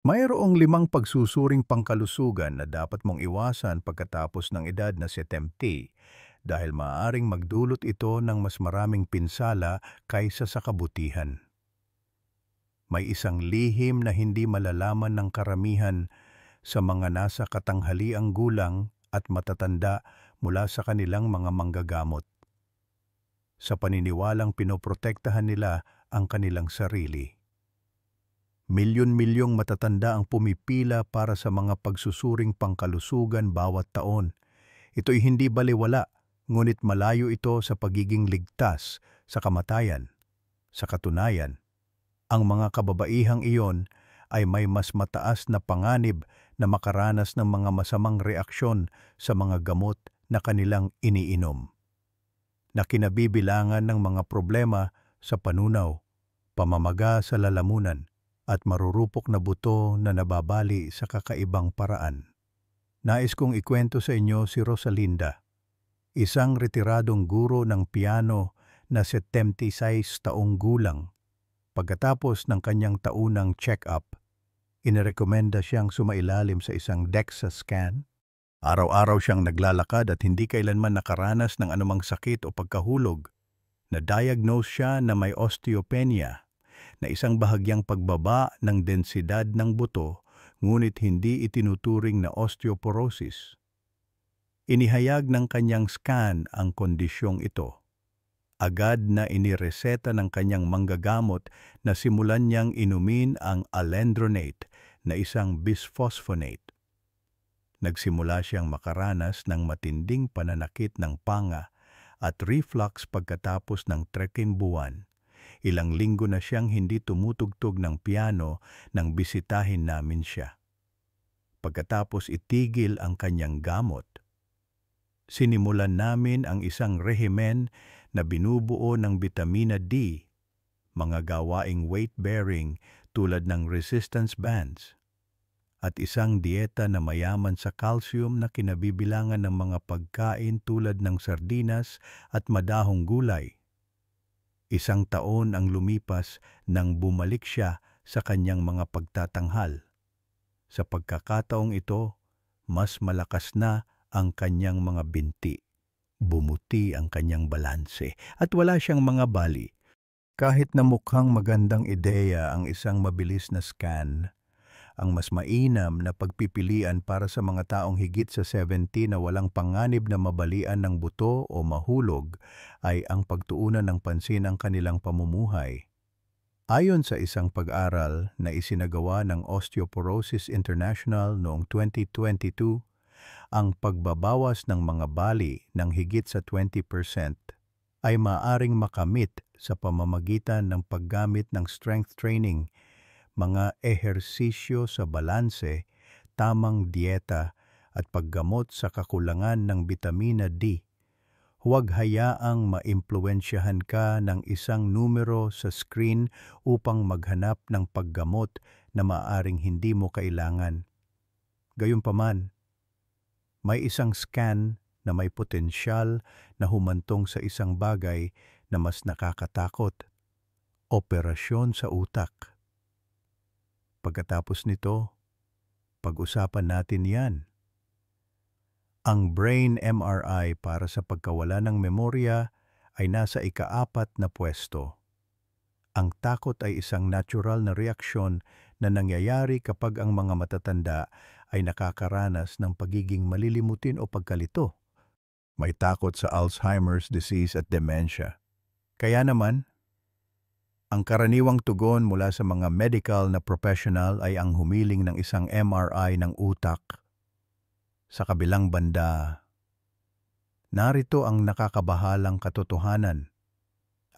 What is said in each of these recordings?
Mayroong 5 pagsusuring pangkalusugan na dapat mong iwasan pagkatapos ng edad na 70 dahil maaaring magdulot ito ng mas maraming pinsala kaysa sa kabutihan. May isang lihim na hindi malalaman ng karamihan sa mga nasa katanghaliang gulang at matatanda mula sa kanilang mga manggagamot, sa paniniwalang pinoprotektahan nila ang kanilang sarili. Milyon-milyong matatanda ang pumipila para sa mga pagsusuring pangkalusugan bawat taon. Ito'y hindi balewala, ngunit malayo ito sa pagiging ligtas sa kamatayan. Sa katunayan, ang mga kababaihang iyon ay may mas mataas na panganib na makaranas ng mga masamang reaksyon sa mga gamot na kanilang iniinom, na kinabibilangan ng mga problema sa panunaw, pamamaga sa lalamunan, at marurupok na buto na nababali sa kakaibang paraan. Nais kong ikwento sa inyo si Rosalinda, isang retiradong guro ng piano na 76 taong gulang. Pagkatapos ng kanyang taunang check-up, inirekomenda siyang sumailalim sa isang DEXA scan. Araw-araw siyang naglalakad at hindi kailanman nakaranas ng anumang sakit o pagkahulog. Na-diagnose siya na may osteopenia, na isang bahagyang pagbaba ng densidad ng buto, ngunit hindi itinuturing na osteoporosis. Inihayag ng kanyang scan ang kondisyong ito. Agad na inireseta ng kanyang manggagamot na simulan niyang inumin ang alendronate na isang bisphosphonate. Nagsimula siyang makaranas ng matinding pananakit ng panga at reflux pagkatapos ng 3 buwan. Ilang linggo na siyang hindi tumutugtog ng piano nang bisitahin namin siya. Pagkatapos itigil ang kanyang gamot, sinimulan namin ang isang rehimen na binubuo ng bitamina D, mga gawaing weight-bearing tulad ng resistance bands, at isang dieta na mayaman sa calcium na kinabibilangan ng mga pagkain tulad ng sardinas at madahong gulay. 1 taon ang lumipas nang bumalik siya sa kanyang mga pagtatanghal. Sa pagkakataong ito, mas malakas na ang kanyang mga binti. Bumuti ang kanyang balanse at wala siyang mga bali. Kahit na mukhang magandang ideya ang isang mabilis na scan, ang mas mainam na pagpipilian para sa mga taong higit sa 70 na walang panganib na mabalian ng buto o mahulog ay ang pagtuunan ng pansin ang kanilang pamumuhay. Ayon sa isang pag-aral na isinagawa ng Osteoporosis International noong 2022, ang pagbabawas ng mga bali ng higit sa 20% ay maaaring makamit sa pamamagitan ng paggamit ng strength training, mga ehersisyo sa balanse, tamang dieta at paggamot sa kakulangan ng bitamina D. Huwag hayaang maimpluwensyahan ka ng isang numero sa screen upang maghanap ng paggamot na maaaring hindi mo kailangan. Gayunpaman, may isang scan na may potensyal na humantong sa isang bagay na mas nakakatakot: operasyon sa utak. Pagkatapos nito, pag-usapan natin yan. Ang brain MRI para sa pagkawala ng memorya ay nasa ika-4 na pwesto. Ang takot ay isang natural na reaksyon na nangyayari kapag ang mga matatanda ay nakakaranas ng pagiging malilimutin o pagkalito. May takot sa Alzheimer's disease at dementia. Kaya naman, ang karaniwang tugon mula sa mga medical na professional ay ang humiling ng isang MRI ng utak. Sa kabilang banda, narito ang nakakabahalang katotohanan.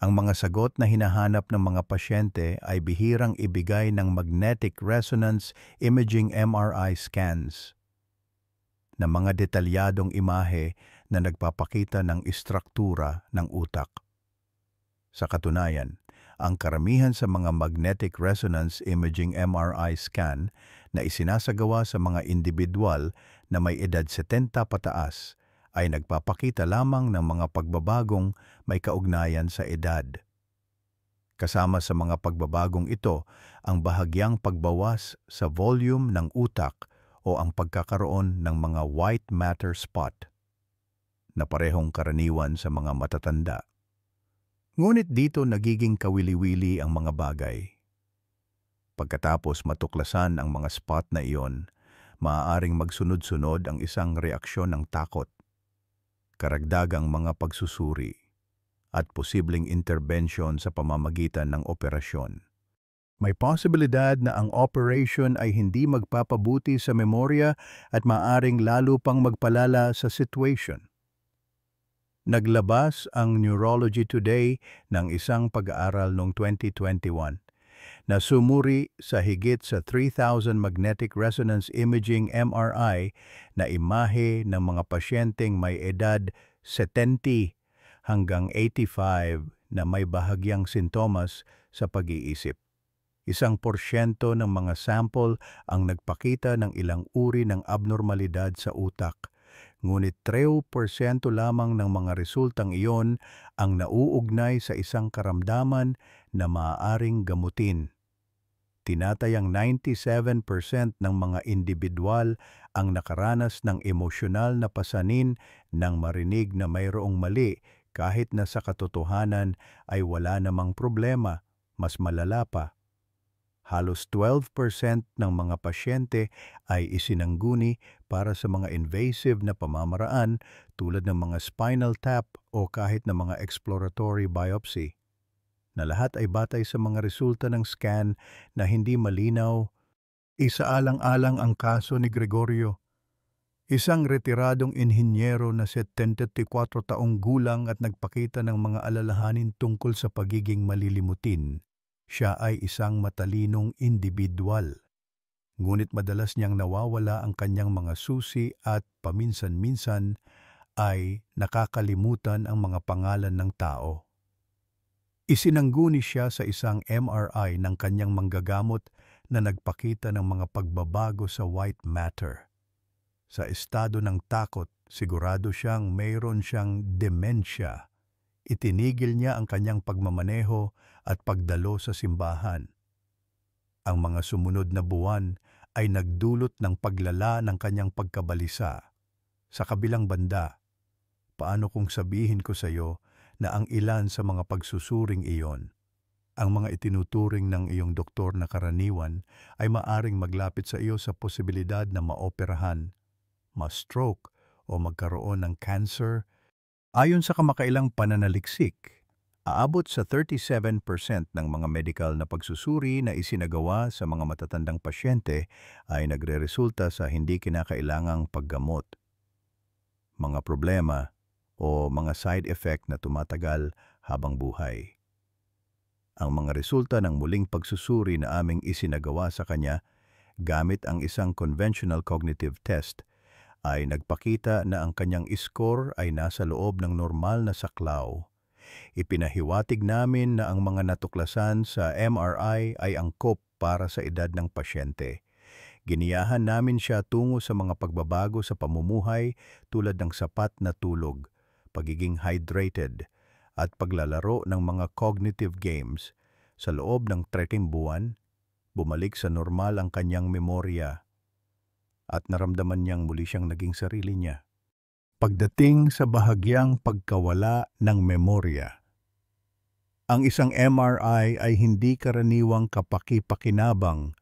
Ang mga sagot na hinahanap ng mga pasyente ay bihirang ibigay ng magnetic resonance imaging MRI scans, na mga detalyadong imahe na nagpapakita ng istruktura ng utak. Sa katunayan, ang karamihan sa mga magnetic resonance imaging MRI scan na isinasagawa sa mga individual na may edad 70 pataas ay nagpapakita lamang ng mga pagbabagong may kaugnayan sa edad. Kasama sa mga pagbabagong ito ang bahagyang pagbawas sa volume ng utak o ang pagkakaroon ng mga white matter spot na parehong karaniwan sa mga matatanda. Ngunit dito nagiging kawili-wili ang mga bagay. Pagkatapos matuklasan ang mga spot na iyon, maaaring magsunod-sunod ang isang reaksyon ng takot, karagdagang mga pagsusuri, at posibleng intervention sa pamamagitan ng operasyon. May posibilidad na ang operation ay hindi magpapabuti sa memorya at maaaring lalo pang magpalala sa situation. Naglabas ang Neurology Today ng isang pag-aaral noong 2021 na sumuri sa higit sa 3,000 magnetic resonance imaging MRI na imahe ng mga pasyenteng may edad 70 hanggang 85 na may bahagyang sintomas sa pag-iisip. 1% ng mga sample ang nagpakita ng ilang uri ng abnormalidad sa utak, ngunit 3% lamang ng mga resultang iyon ang nauugnay sa isang karamdaman na maaaring gamutin. Tinatayang 97% ng mga individual ang nakaranas ng emosyonal na pasanin nang marinig na mayroong mali kahit na sa katotohanan ay wala namang problema, mas malala pa. Halos 12% ng mga pasyente ay isinangguni para sa mga invasive na pamamaraan tulad ng mga spinal tap o kahit na mga exploratory biopsy, na lahat ay batay sa mga resulta ng scan na hindi malinaw. Isaalang-alang ang kaso ni Gregorio, isang retiradong inhinyero na 74 taong gulang at nagpakita ng mga alalahanin tungkol sa pagiging malilimutin. Siya ay isang matalinong individual, ngunit madalas niyang nawawala ang kanyang mga susi at paminsan-minsan ay nakakalimutan ang mga pangalan ng tao. Isinangguni siya sa isang MRI ng kanyang manggagamot na nagpakita ng mga pagbabago sa white matter. Sa estado ng takot, sigurado siyang mayroon siyang dementia. Itinigil niya ang kanyang pagmamaneho at pagdalo sa simbahan. Ang mga sumunod na buwan ay nagdulot ng paglala ng kanyang pagkabalisa. Sa kabilang banda, paano kung sabihin ko sa iyo na ang ilan sa mga pagsusuring iyon, ang mga itinuturing ng iyong doktor na karaniwan ay maaring maglapit sa iyo sa posibilidad na maoperahan, ma-stroke o magkaroon ng cancer. Ayon sa kamakailang pananaliksik, aabot sa 37% ng mga medical na pagsusuri na isinagawa sa mga matatandang pasyente ay nagreresulta sa hindi kinakailangang paggamot, mga problema o mga side effect na tumatagal habang buhay. Ang mga resulta ng muling pagsusuri na aming isinagawa sa kanya gamit ang isang conventional cognitive test ay nagpakita na ang kanyang score ay nasa loob ng normal na saklaw. Ipinahiwatig namin na ang mga natuklasan sa MRI ay angkop para sa edad ng pasyente. Giniyahan namin siya tungo sa mga pagbabago sa pamumuhay tulad ng sapat na tulog, pagiging hydrated, at paglalaro ng mga cognitive games. Sa loob ng 13 buwan, bumalik sa normal ang kanyang memorya at naramdaman niyang muli siyang naging sarili niya. Pagdating sa bahagyang pagkawala ng memorya, ang isang MRI ay hindi karaniwang kapaki-pakinabang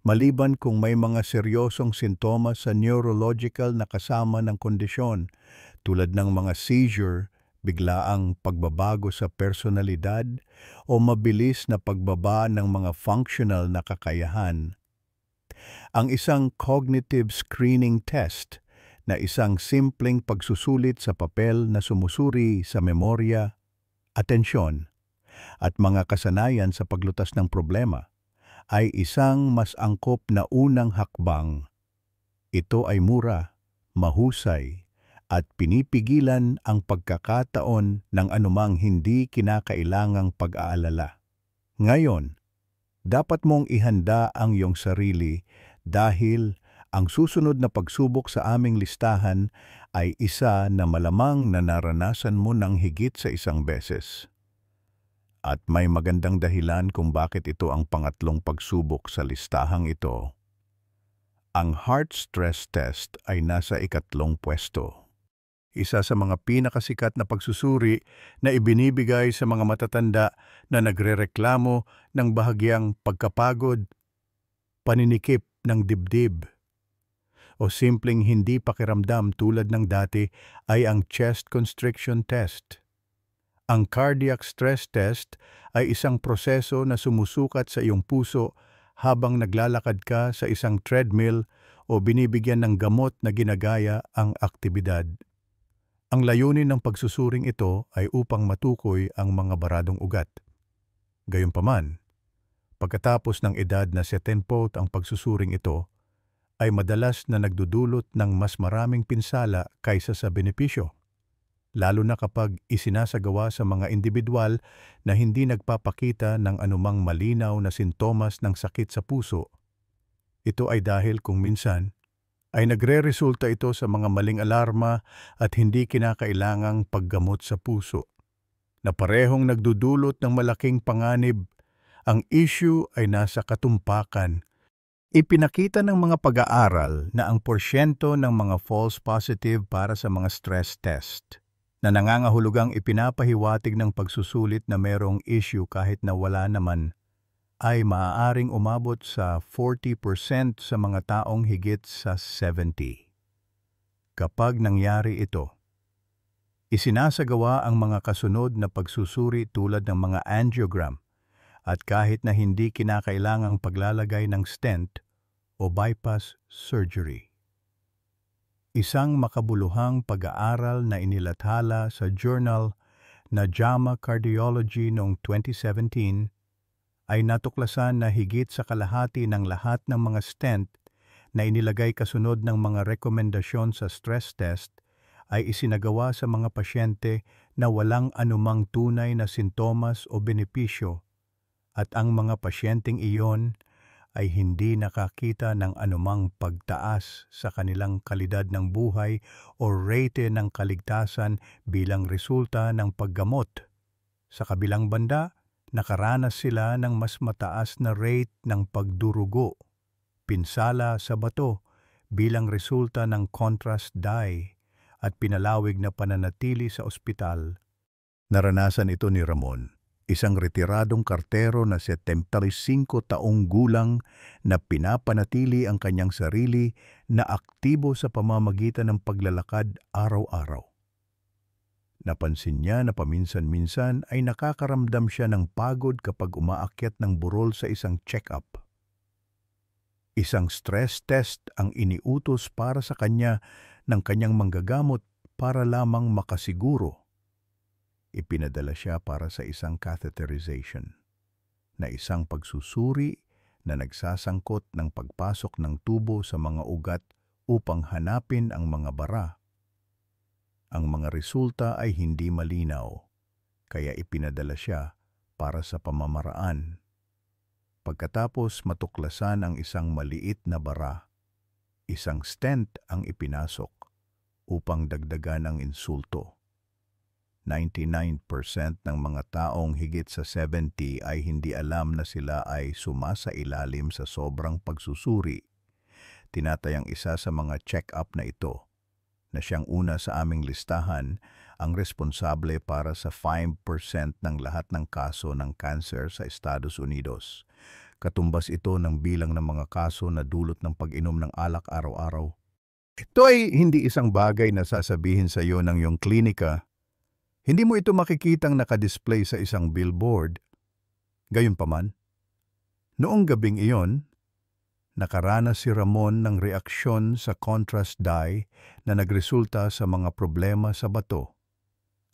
maliban kung may mga seryosong sintomas sa neurological na kasama ng kondisyon tulad ng mga seizure, biglaang pagbabago sa personalidad o mabilis na pagbaba ng mga functional na kakayahan. Ang isang cognitive screening test na isang simpleng pagsusulit sa papel na sumusuri sa memorya, atensyon, at mga kasanayan sa paglutas ng problema ay isang mas angkop na unang hakbang. Ito ay mura, mahusay, at pinipigilan ang pagkakataon ng anumang hindi kinakailangang pag-aalala. Ngayon, dapat mong ihanda ang iyong sarili dahil ang susunod na pagsubok sa aming listahan ay isa na malamang na naranasan mo ng higit sa isang beses. At may magandang dahilan kung bakit ito ang pangatlong pagsubok sa listahang ito. Ang heart stress test ay nasa ikatlong pwesto. Isa sa mga pinakasikat na pagsusuri na ibinibigay sa mga matatanda na nagrereklamo ng bahagyang pagkapagod, paninikip ng dibdib, o simpleng hindi pakiramdam tulad ng dati ay ang chest constriction test. Ang cardiac stress test ay isang proseso na sumusukat sa iyong puso habang naglalakad ka sa isang treadmill o binibigyan ng gamot na ginagaya ang aktibidad. Ang layunin ng pagsusuring ito ay upang matukoy ang mga baradong ugat. Gayunpaman, pagkatapos ng edad na 70 ang pagsusuring ito, ay madalas na nagdudulot ng mas maraming pinsala kaysa sa benepisyo, lalo na kapag isinasagawa sa mga individual na hindi nagpapakita ng anumang malinaw na sintomas ng sakit sa puso. Ito ay dahil kung minsan ay nagre-resulta ito sa mga maling alarma at hindi kinakailangang paggamot sa puso, na parehong nagdudulot ng malaking panganib. Ang issue ay nasa katumpakan. Ipinakita ng mga pag-aaral na ang porsyento ng mga false positive para sa mga stress test na nangangahulugang ipinapahiwatig ng pagsusulit na merong issue kahit na wala naman, ay maaaring umabot sa 40% sa mga taong higit sa 70. Kapag nangyari ito, isinasagawa ang mga kasunod na pagsusuri tulad ng mga angiogram, at kahit na hindi kinakailangang paglalagay ng stent o bypass surgery. Isang makabuluhang pag-aaral na inilathala sa journal na JAMA Cardiology noong 2017 ay natuklasan na higit sa kalahati ng lahat ng mga stent na inilagay kasunod ng mga rekomendasyon sa stress test ay isinagawa sa mga pasyente na walang anumang tunay na sintomas o benepisyo, at ang mga pasyenteng iyon ay hindi nakakita ng anumang pagtaas sa kanilang kalidad ng buhay o rate ng kaligtasan bilang resulta ng paggamot. Sa kabilang banda, nakaranas sila ng mas mataas na rate ng pagdurugo, pinsala sa bato bilang resulta ng contrast dye, at pinalawig na pananatili sa ospital. Naranasan ito ni Ramon, isang retiradong kartero na 75 taong gulang na pinapanatili ang kanyang sarili na aktibo sa pamamagitan ng paglalakad araw-araw. Napansin niya na paminsan-minsan ay nakakaramdam siya ng pagod kapag umaakyat ng burol sa isang check-up. Isang stress test ang iniutos para sa kanya ng kanyang manggagamot para lamang makasiguro. Ipinadala siya para sa isang catheterization, na isang pagsusuri na nagsasangkot ng pagpasok ng tubo sa mga ugat upang hanapin ang mga bara. Ang mga resulta ay hindi malinaw, kaya ipinadala siya para sa pamamaraan. Pagkatapos matuklasan ang isang maliit na bara, isang stent ang ipinasok upang dagdagan ang insulto. 99% ng mga taong higit sa 70 ay hindi alam na sila ay sumasailalim sa sobrang pagsusuri. Tinatayang isa sa mga check-up na ito, na siyang una sa aming listahan, ang responsable para sa 5% ng lahat ng kaso ng cancer sa Estados Unidos. Katumbas ito ng bilang ng mga kaso na dulot ng pag-inom ng alak araw-araw. Ito ay hindi isang bagay na sasabihin sa iyo ng iyong klinika. Hindi mo ito makikitang nakadisplay sa isang billboard. Gayunpaman, noong gabing iyon, nakaranas si Ramon ng reaksyon sa contrast dye na nagresulta sa mga problema sa bato.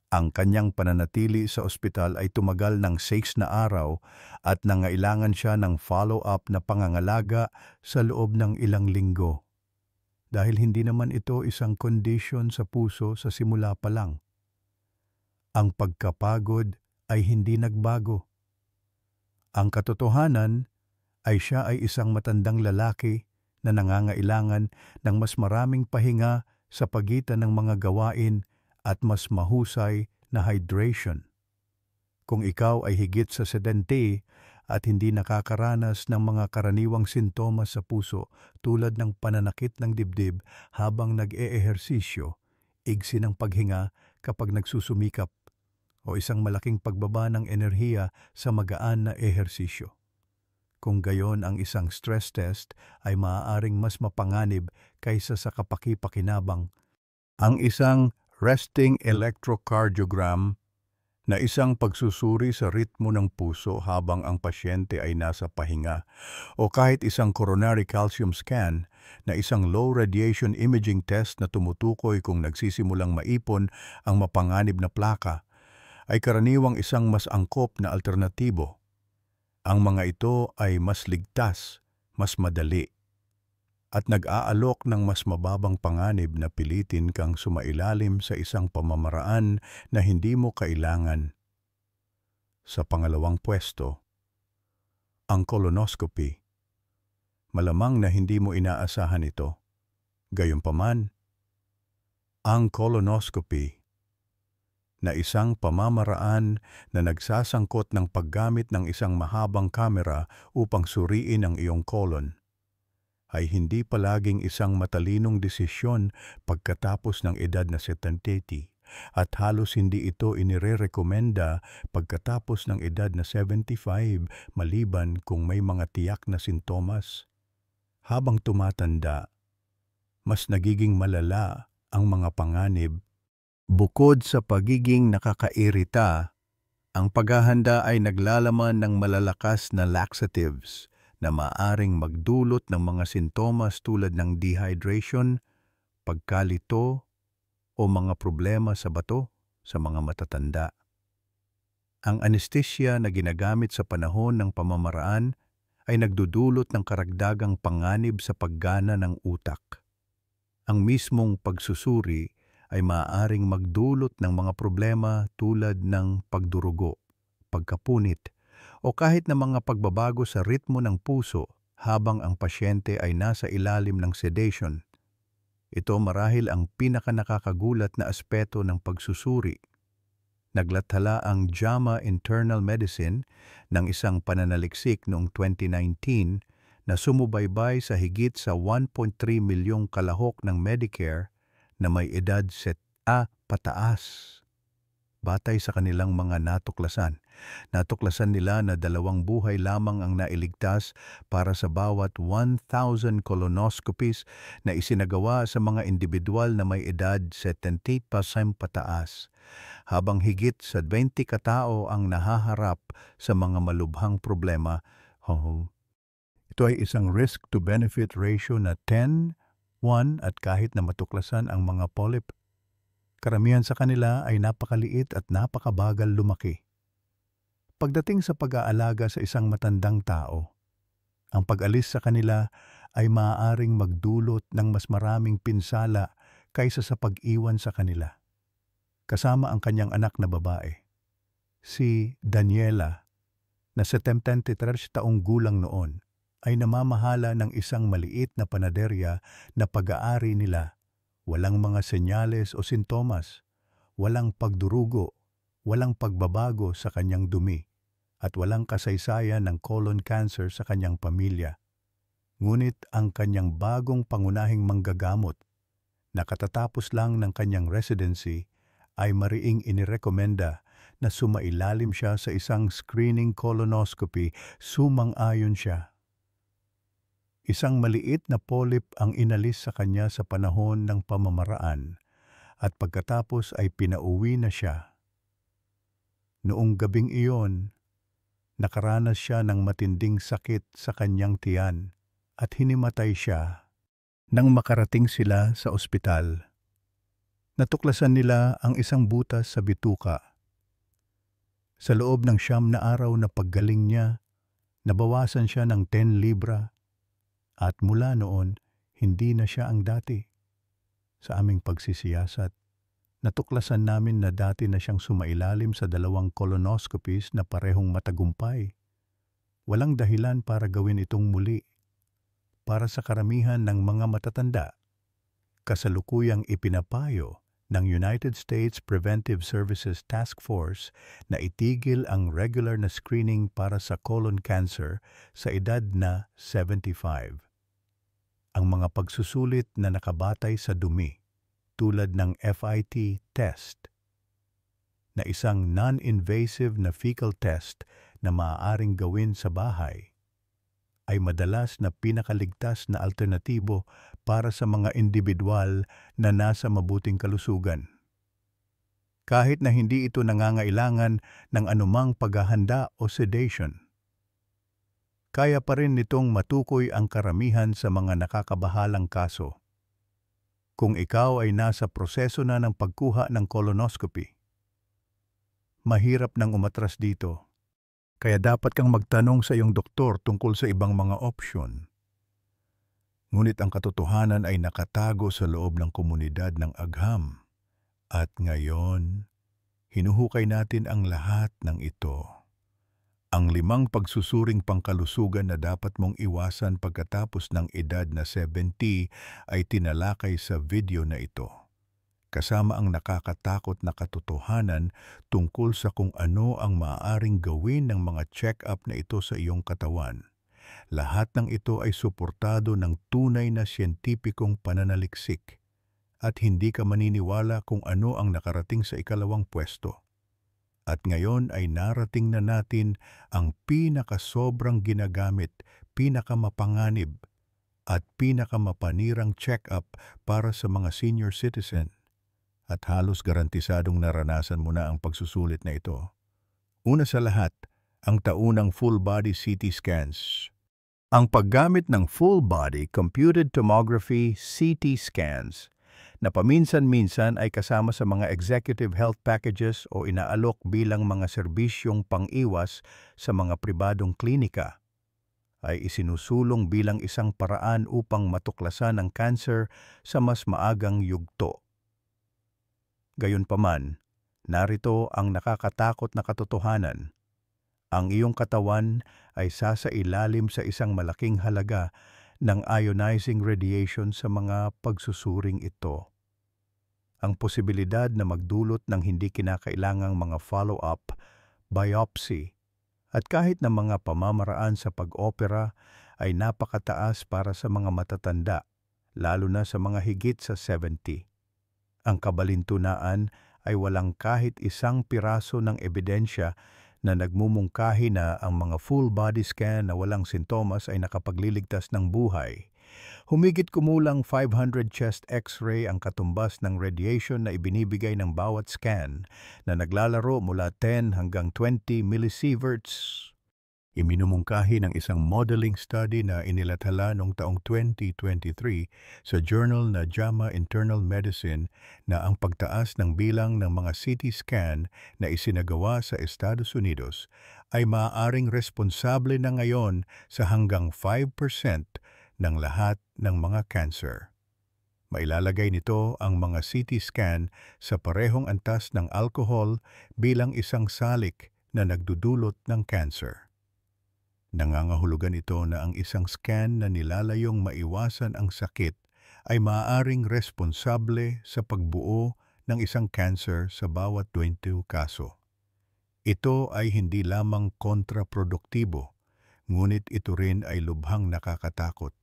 Ang kanyang pananatili sa ospital ay tumagal ng 6 na araw at nangailangan siya ng follow-up na pangangalaga sa loob ng ilang linggo. Dahil hindi naman ito isang kondisyon sa puso sa simula pa lang. Ang pagkapagod ay hindi nagbago. Ang katotohanan ay siya ay isang matandang lalaki na nangangailangan ng mas maraming pahinga sa pagitan ng mga gawain at mas mahusay na hydration. Kung ikaw ay higit sa 70 at hindi nakakaranas ng mga karaniwang sintomas sa puso tulad ng pananakit ng dibdib habang nag-eehersisyo, igsi ng paghinga kapag nagsusumikap, o isang malaking pagbaba ng enerhiya sa magaan na ehersisyo. Kung gayon ang isang stress test ay maaaring mas mapanganib kaysa sa kapaki-pakinabang. Ang isang resting electrocardiogram na isang pagsusuri sa ritmo ng puso habang ang pasyente ay nasa pahinga, o kahit isang coronary calcium scan na isang low radiation imaging test na tumutukoy kung nagsisimulang maipon ang mapanganib na plaka, ay karaniwang isang mas angkop na alternatibo. Ang mga ito ay mas ligtas, mas madali, at nag-aalok ng mas mababang panganib na pilitin kang sumailalim sa isang pamamaraan na hindi mo kailangan. Sa pangalawang pwesto, ang colonoscopy. Malamang na hindi mo inaasahan ito. Gayunpaman, ang colonoscopy na isang pamamaraan na nagsasangkot ng paggamit ng isang mahabang kamera upang suriin ang iyong kolon, ay hindi palaging isang matalinong desisyon pagkatapos ng edad na 70, at halos hindi ito inirerekomenda pagkatapos ng edad na 75 maliban kung may mga tiyak na sintomas. Habang tumatanda, mas nagiging malala ang mga panganib. Bukod sa pagiging nakakairita, ang paghahanda ay naglalaman ng malalakas na laxatives na maaaring magdulot ng mga sintomas tulad ng dehydration, pagkalito, o mga problema sa bato sa mga matatanda. Ang anesthesia na ginagamit sa panahon ng pamamaraan ay nagdudulot ng karagdagang panganib sa paggana ng utak. Ang mismong pagsusuri ay maaaring magdulot ng mga problema tulad ng pagdurugo, pagkapunit, o kahit na mga pagbabago sa ritmo ng puso habang ang pasyente ay nasa ilalim ng sedation. Ito marahil ang pinakanakakagulat na aspeto ng pagsusuri. Naglathala ang JAMA Internal Medicine ng isang pananaliksik noong 2019 na sumubaybay sa higit sa 1.3 milyong kalahok ng Medicare na may edad pataas. Batay sa kanilang mga natuklasan nila na 2 buhay lamang ang nailigtas para sa bawat 1,000 colonoscopies na isinagawa sa mga individual na may edad 70 pataas, habang higit sa 20 katao ang nahaharap sa mga malubhang problema. Ito ay isang risk-to-benefit ratio na 10:1, at kahit na matuklasan ang mga polyp, karamihan sa kanila ay napakaliit at napakabagal lumaki. Pagdating sa pag-aalaga sa isang matandang tao, ang pag-alis sa kanila ay maaaring magdulot ng mas maraming pinsala kaysa sa pag-iwan sa kanila. Kasama ang kanyang anak na babae, si Daniela, na 73 taong gulang noon, ay namamahala ng isang maliit na panaderya na pag-aari nila. Walang mga senyales o sintomas, walang pagdurugo, walang pagbabago sa kanyang dumi, at walang kasaysayan ng colon cancer sa kanyang pamilya. Ngunit ang kanyang bagong pangunahing manggagamot na katatapos lang ng kanyang residency ay mariing inirekomenda na sumailalim siya sa isang screening colonoscopy. Sumang-ayon siya. Isang maliit na polyp ang inalis sa kanya sa panahon ng pamamaraan, at pagkatapos ay pinauwi na siya. Noong gabing iyon, nakaranas siya ng matinding sakit sa kanyang tiyan at hinimatay siya. Nang makarating sila sa ospital, natuklasan nila ang isang butas sa bituka. Sa loob ng 9 na araw na paggaling niya, nabawasan siya ng 10 libra. At mula noon, hindi na siya ang dati. Sa aming pagsisiyasat, natuklasan namin na dati na siyang sumailalim sa 2 colonoscopies na parehong matagumpay. Walang dahilan para gawin itong muli. Para sa karamihan ng mga matatanda, kasalukuyang ipinapayo ng United States Preventive Services Task Force na itigil ang regular na screening para sa colon cancer sa edad na 75. Ang mga pagsusulit na nakabatay sa dumi tulad ng FIT test na isang non-invasive na fecal test na maaaring gawin sa bahay ay madalas na pinakaligtas na alternatibo para sa mga individual na nasa mabuting kalusugan. Kahit na hindi ito nangangailangan ng anumang paghahanda o sedation, kaya pa rin nitong matukoy ang karamihan sa mga nakakabahalang kaso. Kung ikaw ay nasa proseso na ng pagkuha ng colonoscopy, mahirap nang umatras dito. Kaya dapat kang magtanong sa iyong doktor tungkol sa ibang mga opsyon. Ngunit ang katotohanan ay nakatago sa loob ng komunidad ng agham. At ngayon, hinuhukay natin ang lahat ng ito. Ang 5 pagsusuring pangkalusugan na dapat mong iwasan pagkatapos ng edad na 70 ay tinalakay sa video na ito, kasama ang nakakatakot na katotohanan tungkol sa kung ano ang maaaring gawin ng mga check-up na ito sa iyong katawan. Lahat ng ito ay suportado ng tunay na siyentipikong pananaliksik at hindi ka maniniwala kung ano ang nakarating sa ikalawang pwesto. At ngayon ay narating na natin ang pinakasobrang ginagamit, pinakamapanganib at pinakamapanirang check-up para sa mga senior citizen. At halos garantisadong naranasan mo na ang pagsusulit na ito. Una sa lahat, ang taunang full-body CT scans. Ang paggamit ng full-body computed tomography CT scans na paminsan-minsan ay kasama sa mga executive health packages o inaalok bilang mga serbisyong pang-iwas sa mga pribadong klinika, ay isinusulong bilang isang paraan upang matuklasan ang cancer sa mas maagang yugto. Gayunpaman, narito ang nakakatakot na katotohanan. Ang iyong katawan ay sasailalim sa isang malaking halaga ng ionizing radiation sa mga pagsusuring ito. Ang posibilidad na magdulot ng hindi kinakailangang mga follow-up, biopsy, at kahit na mga pamamaraan sa pag-opera ay napakataas para sa mga matatanda, lalo na sa mga higit sa 70. Ang kabalintunaan ay walang kahit isang piraso ng ebidensya na nagmumungkahi na ang mga full body scan na walang sintomas ay nakapagliligtas ng buhay. Humigit kumulang 500 chest x-ray ang katumbas ng radiation na ibinibigay ng bawat scan na naglalaro mula 10 hanggang 20 millisieverts. Iminumungkahi ng isang modeling study na inilathala noong taong 2023 sa journal na JAMA Internal Medicine na ang pagtaas ng bilang ng mga CT scan na isinagawa sa Estados Unidos ay maaaring responsable na ngayon sa hanggang 5% ng lahat ng mga cancer. Mailalagay nito ang mga CT scan sa parehong antas ng alcohol bilang isang salik na nagdudulot ng cancer. Nangangahulugan ito na ang isang scan na nilalayong maiwasan ang sakit ay maaaring responsable sa pagbuo ng isang cancer sa bawat 20 kaso. Ito ay hindi lamang kontraproduktibo, ngunit ito rin ay lubhang nakakatakot.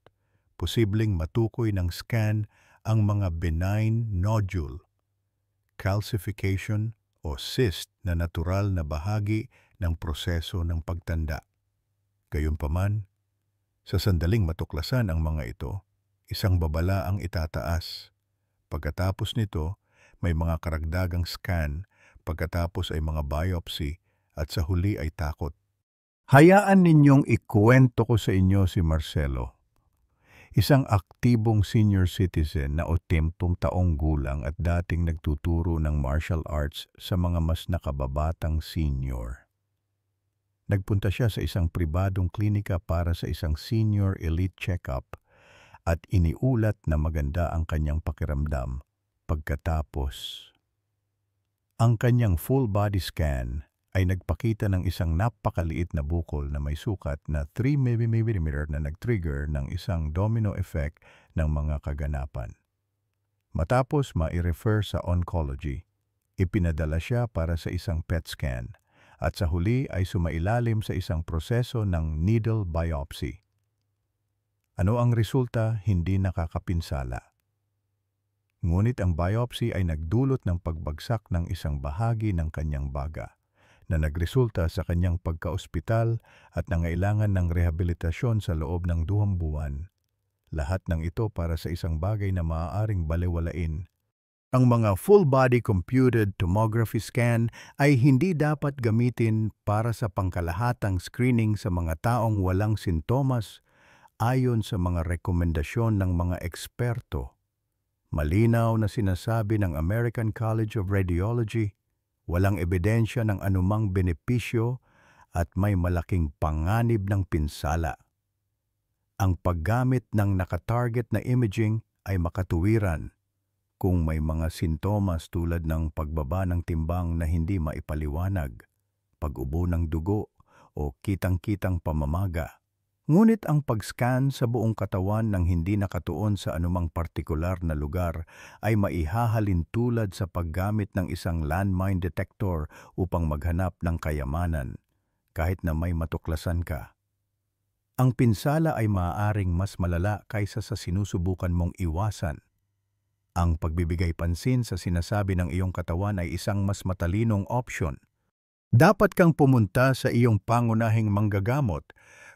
Posibleng matukoy ng scan ang mga benign nodule, calcification o cyst na natural na bahagi ng proseso ng pagtanda. Gayunpaman, sa sandaling matuklasan ang mga ito, isang babala ang itataas. Pagkatapos nito, may mga karagdagang scan, pagkatapos ay mga biopsy, at sa huli ay takot. Hayaan ninyong ikuwento ko sa inyo si Marcelo, isang aktibong senior citizen na 80 taong gulang at dating nagtuturo ng martial arts sa mga mas nakababatang senior. Nagpunta siya sa isang pribadong klinika para sa isang senior elite check-up at iniulat na maganda ang kanyang pakiramdam pagkatapos. Ang kanyang full body scan ay nagpakita ng isang napakaliit na bukol na may sukat na 3 mm na nag-trigger ng isang domino effect ng mga kaganapan. Matapos mai-refer sa oncology, ipinadala siya para sa isang PET scan at sa huli ay sumailalim sa isang proseso ng needle biopsy. Ano ang resulta? Hindi nakakapinsala. Ngunit ang biopsy ay nagdulot ng pagbagsak ng isang bahagi ng kanyang baga na nagresulta sa kanyang pagkaospital at nangailangan ng rehabilitasyon sa loob ng 2 buwan. Lahat ng ito para sa isang bagay na maaaring balewalain. Ang mga full-body computed tomography scan ay hindi dapat gamitin para sa pangkalahatang screening sa mga taong walang sintomas ayon sa mga rekomendasyon ng mga eksperto. Malinaw na sinasabi ng American College of Radiology, walang ebidensya ng anumang benepisyo at may malaking panganib ng pinsala. Ang paggamit ng nakatarget na imaging ay makatuwiran kung may mga sintomas tulad ng pagbaba ng timbang na hindi maipaliwanag, pag-ubo ng dugo o kitang-kitang pamamaga. Ngunit ang pag-scan sa buong katawan ng hindi nakatuon sa anumang partikular na lugar ay maihahalin tulad sa paggamit ng isang landmine detector upang maghanap ng kayamanan, kahit na may matuklasan ka. Ang pinsala ay maaaring mas malala kaysa sa sinusubukan mong iwasan. Ang pagbibigay pansin sa sinasabi ng iyong katawan ay isang mas matalinong opsyon. Dapat kang pumunta sa iyong pangunahing manggagamot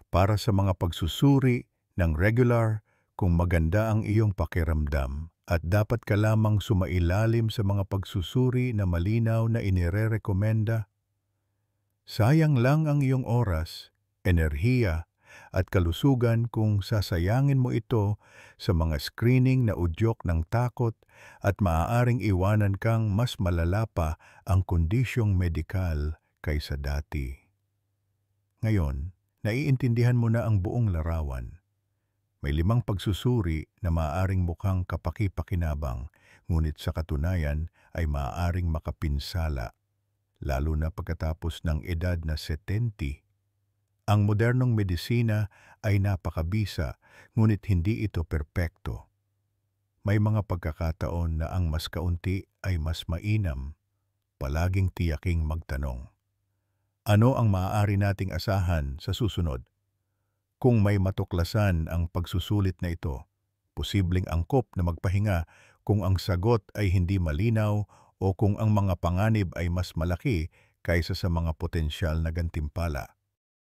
para sa mga pagsusuri ng regular kung maganda ang iyong pakiramdam at dapat ka lamang sumailalim sa mga pagsusuri na malinaw na inirerekomenda. Sayang lang ang iyong oras, enerhiya, at kalusugan kung sasayangin mo ito sa mga screening na udyok ng takot at maaaring iwanan kang mas malala pa ang kondisyong medikal kaysa dati. Ngayon, naiintindihan mo na ang buong larawan. May 5 pagsusuri na maaaring mukhang kapaki-pakinabang, ngunit sa katunayan ay maaaring makapinsala, lalo na pagkatapos ng edad na 70. Ang modernong medisina ay napakabisa, ngunit hindi ito perpekto. May mga pagkakataon na ang mas kaunti ay mas mainam. Palaging tiyaking magtanong. Ano ang maaari nating asahan sa susunod? Kung may matuklasan ang pagsusulit na ito, posibleng angkop na magpahinga kung ang sagot ay hindi malinaw o kung ang mga panganib ay mas malaki kaysa sa mga potensyal na gantimpala.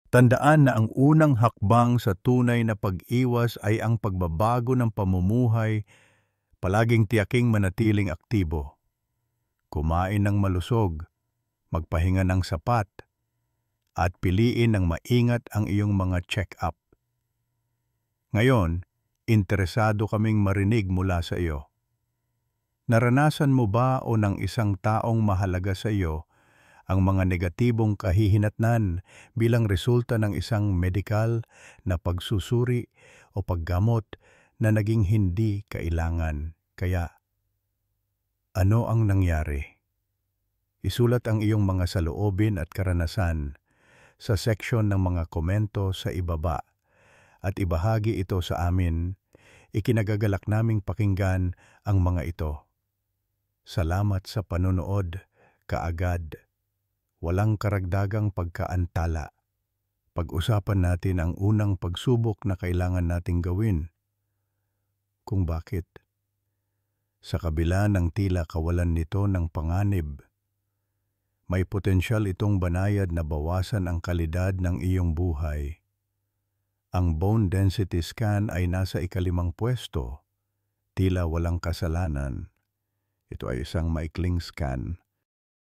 Tandaan na ang unang hakbang sa tunay na pag-iwas ay ang pagbabago ng pamumuhay, palaging tiyaking manatiling aktibo. Kumain ng malusog, magpahinga ng sapat, at piliin ng maingat ang iyong mga check-up. Ngayon, interesado kaming marinig mula sa iyo. Naranasan mo ba o ng isang taong mahalaga sa iyo ang mga negatibong kahihinatnan bilang resulta ng isang medikal na pagsusuri o paggamot na naging hindi kailangan? Kaya, ano ang nangyari? Isulat ang iyong mga saloobin at karanasan sa seksyon ng mga komento sa ibaba at ibahagi ito sa amin. Ikinagagalak naming pakinggan ang mga ito. Salamat sa panonood, kaagad. Walang karagdagang pagkaantala. Pag-usapan natin ang unang pagsubok na kailangan nating gawin. Kung bakit? Sa kabila ng tila kawalan nito ng panganib, may potensyal itong banayad na bawasan ang kalidad ng iyong buhay. Ang bone density scan ay nasa ika-5 pwesto. Tila walang kasalanan. Ito ay isang maikling scan.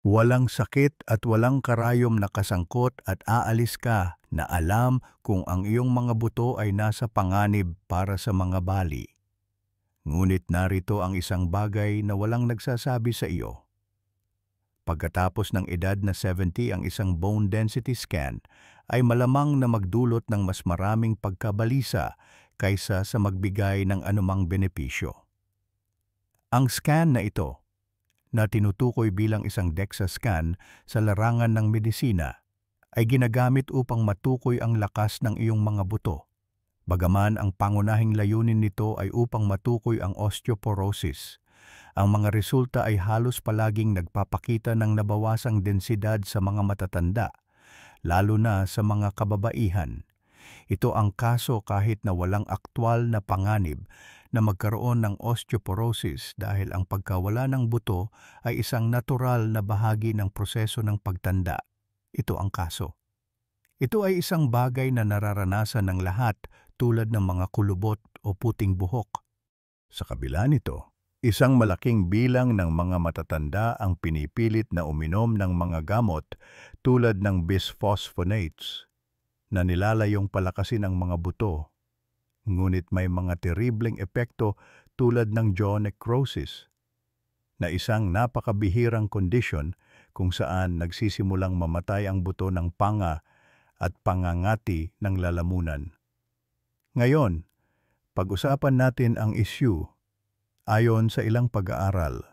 Walang sakit at walang karayom na kasangkot at aalis ka na alam kung ang iyong mga buto ay nasa panganib para sa mga bali. Ngunit narito ang isang bagay na walang nagsasabi sa iyo. Pagkatapos ng edad na 70 ang isang bone density scan ay malamang na magdulot ng mas maraming pagkabalisa kaysa sa magbigay ng anumang benepisyo. Ang scan na ito, na tinutukoy bilang isang DEXA scan sa larangan ng medisina, ay ginagamit upang matukoy ang lakas ng iyong mga buto. Bagaman ang pangunahing layunin nito ay upang matukoy ang osteoporosis, Ang mga resulta ay halos palaging nagpapakita ng nabawasang densidad sa mga matatanda, lalo na sa mga kababaihan. Ito ang kaso kahit na walang aktwal na panganib na magkaroon ng osteoporosis dahil ang pagkawala ng buto ay isang natural na bahagi ng proseso ng pagtanda. Ito ang kaso. Ito ay isang bagay na nararanasan ng lahat tulad ng mga kulubot o puting buhok. Sa kabila nito, isang malaking bilang ng mga matatanda ang pinipilit na uminom ng mga gamot tulad ng bisphosphonates na nilalayong palakasin ang mga buto. Ngunit may mga terribleng epekto tulad ng jaw necrosis na isang napakabihirang kondisyon kung saan nagsisimulang mamatay ang buto ng panga at pangangati ng lalamunan. Ngayon, pag-usapan natin ang issue. Ayon sa ilang pag-aaral,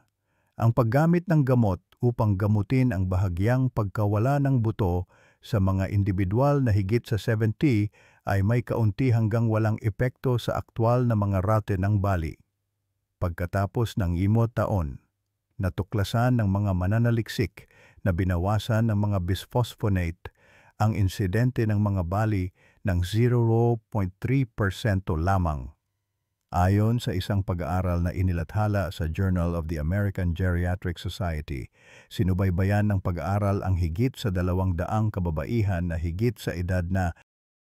ang paggamit ng gamot upang gamutin ang bahagyang pagkawala ng buto sa mga individual na higit sa 70 ay may kaunti hanggang walang epekto sa aktwal na mga rate ng bali. Pagkatapos ng 5 taon, natuklasan ng mga mananaliksik na binawasan ng mga bisphosphonate ang insidente ng mga bali ng 0.3% lamang. Ayon sa isang pag-aaral na inilathala sa Journal of the American Geriatric Society, sinubaybayan ng pag-aaral ang higit sa 200 kababaihan na higit sa edad na